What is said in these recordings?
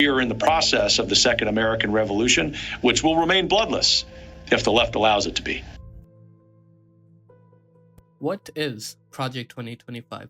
We are in the process of the Second American Revolution, which will remain bloodless if the left allows it to be. What is Project 2025?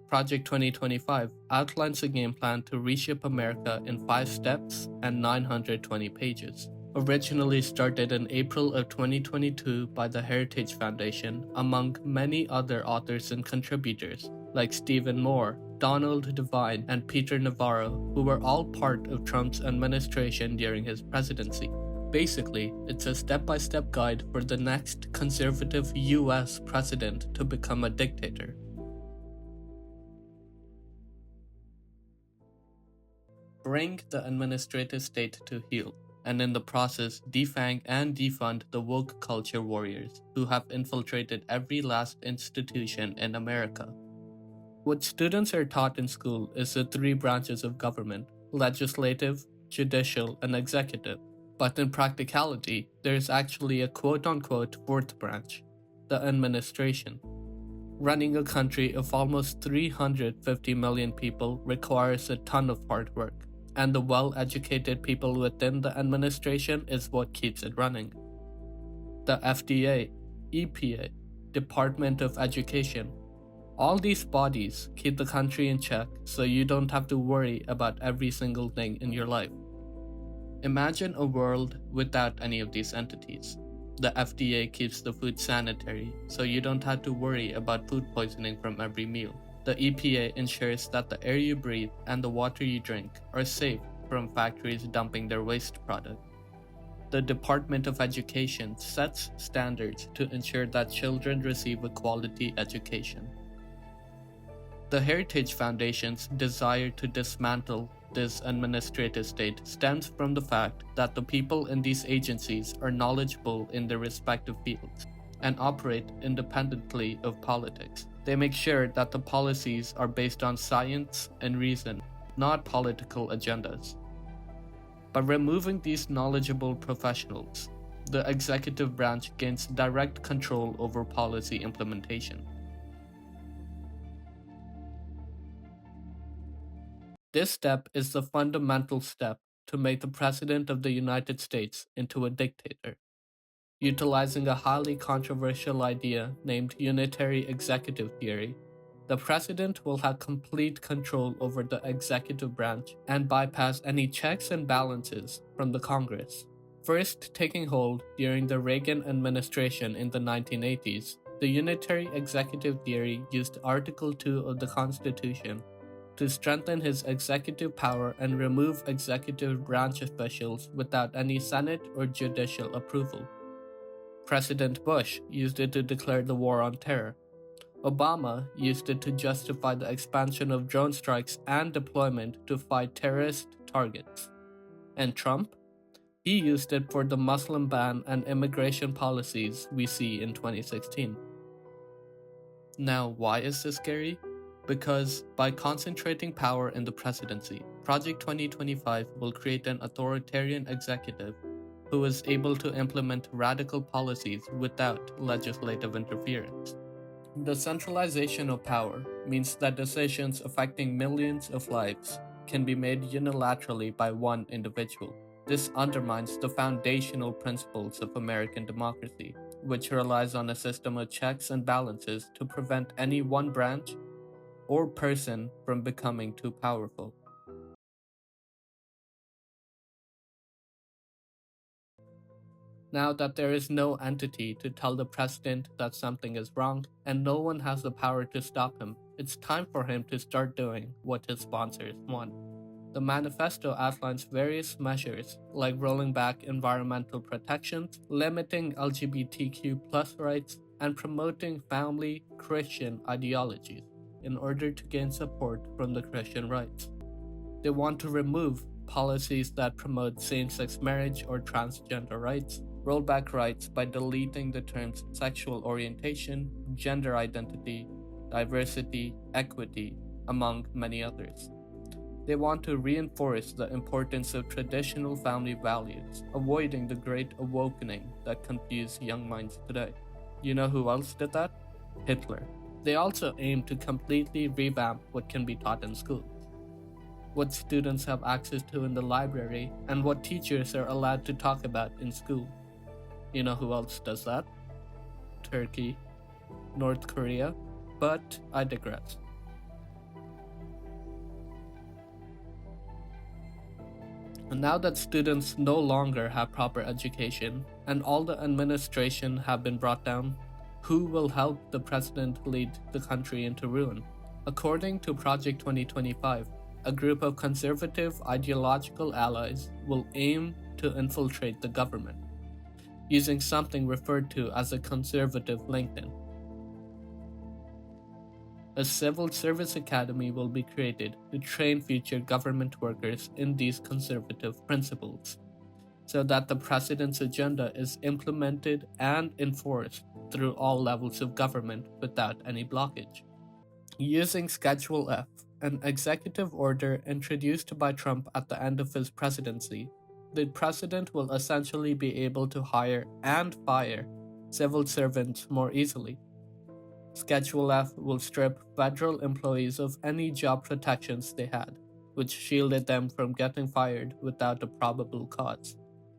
Project 2025 outlines a game plan to reshape America in 5 steps and 920 pages. Originally started in April of 2022 by the Heritage Foundation, among many other authors and contributors like Stephen Moore, Donald Devine, and Peter Navarro, who were all part of Trump's administration during his presidency. Basically, it's a step-by-step guide for the next conservative US president to become a dictator. Bring the administrative state to heel, and in the process defang and defund the woke culture warriors who have infiltrated every last institution in America. What students are taught in school is the 3 branches of government: legislative, judicial, and executive. But in practicality, there is actually a quote-unquote 4th branch, the administration. Running a country of almost 350 million people requires a ton of hard work, and the well-educated people within the administration is what keeps it running. The FDA, EPA, Department of Education, all these bodies keep the country in check so you don't have to worry about every single thing in your life. Imagine a world without any of these entities. The FDA keeps the food sanitary so you don't have to worry about food poisoning from every meal. The EPA ensures that the air you breathe and the water you drink are safe from factories dumping their waste product. The Department of Education sets standards to ensure that children receive a quality education. The Heritage Foundation's desire to dismantle this administrative state stems from the fact that the people in these agencies are knowledgeable in their respective fields and operate independently of politics. They make sure that the policies are based on science and reason, not political agendas. By removing these knowledgeable professionals, the executive branch gains direct control over policy implementation. This step is the fundamental step to make the President of the United States into a dictator. Utilizing a highly controversial idea named unitary executive theory, the President will have complete control over the executive branch and bypass any checks and balances from the Congress. First taking hold during the Reagan administration in the 1980s, the unitary executive theory used Article 2 of the Constitution to strengthen his executive power and remove executive branch officials without any Senate or judicial approval. President Bush used it to declare the war on terror. Obama used it to justify the expansion of drone strikes and deployment to fight terrorist targets. And Trump? He used it for the Muslim ban and immigration policies we see in 2016. Now, why is this scary? Because by concentrating power in the presidency, Project 2025 will create an authoritarian executive who is able to implement radical policies without legislative interference. The centralization of power means that decisions affecting millions of lives can be made unilaterally by one individual. This undermines the foundational principles of American democracy, which relies on a system of checks and balances to prevent any one branch or person from becoming too powerful. Now that there is no entity to tell the president that something is wrong and no one has the power to stop him, it's time for him to start doing what his sponsors want. The manifesto outlines various measures like rolling back environmental protections, limiting LGBTQ+ rights, and promoting family Christian ideologies in order to gain support from the Christian rights. They want to remove policies that promote same-sex marriage or transgender rights, roll back rights by deleting the terms sexual orientation, gender identity, diversity, equity, among many others. They want to reinforce the importance of traditional family values, avoiding the great awakening that confuse young minds today. You know who else did that? Hitler. They also aim to completely revamp what can be taught in schools. what students have access to in the library, and what teachers are allowed to talk about in school. You know who else does that? Turkey, North Korea, but I digress. And now that students no longer have proper education and all the administration have been brought down, who will help the president lead the country into ruin? According to Project 2025, a group of conservative ideological allies will aim to infiltrate the government, using something referred to as a conservative LinkedIn. A civil service academy will be created to train future government workers in these conservative principles, so that the president's agenda is implemented and enforced through all levels of government without any blockage. Using Schedule F, an executive order introduced by Trump at the end of his presidency, the president will essentially be able to hire and fire civil servants more easily. Schedule F will strip federal employees of any job protections they had, which shielded them from getting fired without a probable cause.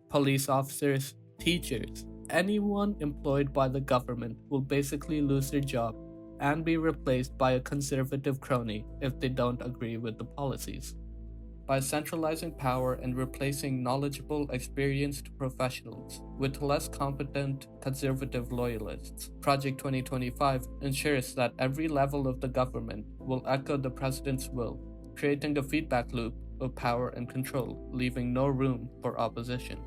Police officers, teachers, anyone employed by the government will basically lose their job and be replaced by a conservative crony if they don't agree with the policies. By centralizing power and replacing knowledgeable, experienced professionals with less competent conservative loyalists, Project 2025 ensures that every level of the government will echo the president's will, creating a feedback loop of power and control, leaving no room for opposition.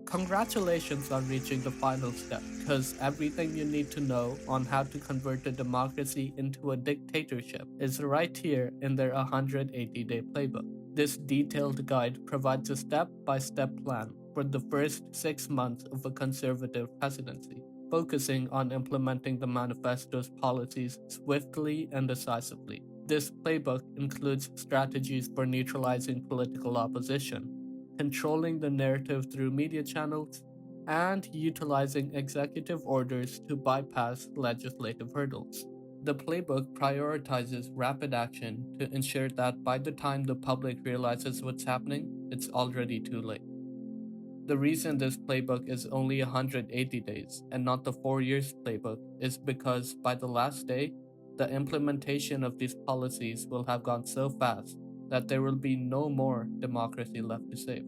Congratulations on reaching the final step, because everything you need to know on how to convert a democracy into a dictatorship is right here in their 180-day playbook. This detailed guide provides a step-by-step plan for the first 6 months of a conservative presidency, focusing on implementing the manifesto's policies swiftly and decisively. This playbook includes strategies for neutralizing political opposition, controlling the narrative through media channels, and utilizing executive orders to bypass legislative hurdles. The playbook prioritizes rapid action to ensure that by the time the public realizes what's happening, it's already too late. The reason this playbook is only 180 days and not the 4 years playbook is because by the last day, the implementation of these policies will have gone so fast that there will be no more democracy left to save.